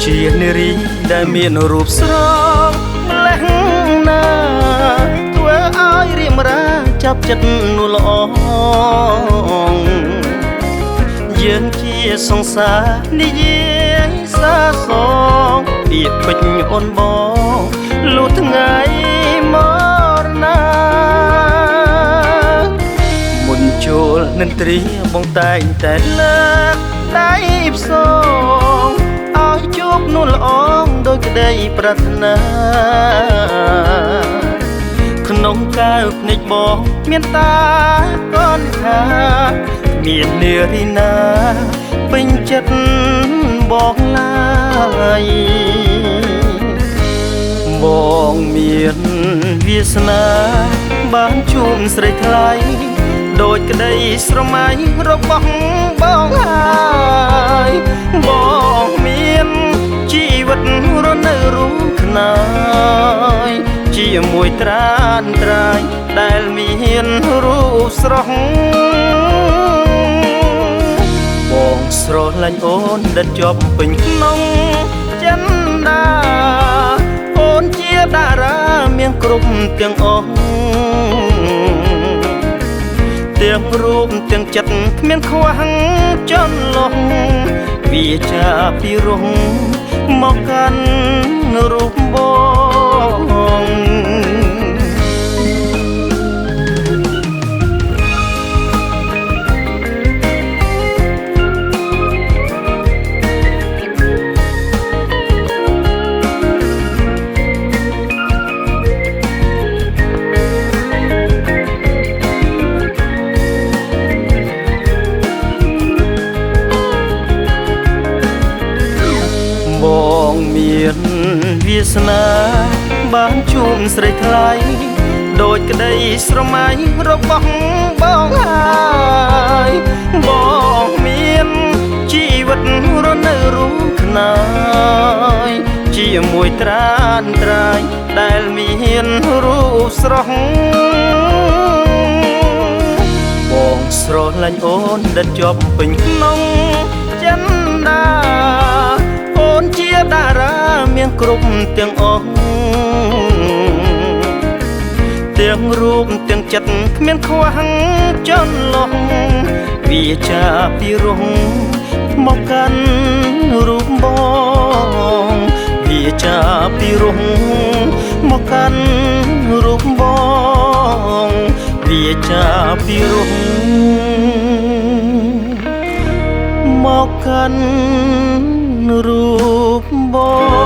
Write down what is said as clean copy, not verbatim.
ជានារីដែលមានរូបស្រស់ម្លេះណាធ្វើឲ្យរៀមរាចាប់ចិត្តនោះល្អយើងជាសង្សារនិយាយសាសងពីពេញអូនបងលុះថ្ងៃមរណាមុនចូលនិន្ទ្រីបងតែងតែលើកដៃផ្សងឲ្យជួបនោះល្អដោយក្តីប្រាថ្នាក្នុងកែវភ្នែកបងមានតាកូនថាមាននារីណាពេញចិត្តបងឡើយបងមានវាសនាបានជួបស្រីថ្លៃដោយក្តីស្រមៃរបស់បងហើយបងមានជីវិតរស់នៅរូបខ្នើយជាមួយត្រានត្រាយដែលមានរូបស្រស់បងស្រឡាញ់អូនដែលជាប់ពេញក្នុងចិនដាអូនជាតារាមានគ្រប់ទាំងអស់ទាំងរូបទាំងចិត្តគ្មានខ្វះចន្លោះវាចាពីរងមកកាន់រូបបងបងមានវាសនាបានជួបស្រីថ្លៃដោយក្តីស្រមៃរបស់បងហើយបងមានជីវិតរស់នៅរូបខ្នើយជាមួយត្រានត្រាយដែលមានរូបស្រស់បងស្រឡាញ់អូនដែលជាប់ពេញក្នុងចិនដាអូនជាតារាមានគ្រប់ទាំងអស់ទាំងរូបទាំងចិត្តគ្មានខ្វះចន្លោះវាចាពីរងមកកាន់រូបបងវាចាពីរងមកកាន់រូបបងវាចាពីរងមកកាន់រូបបង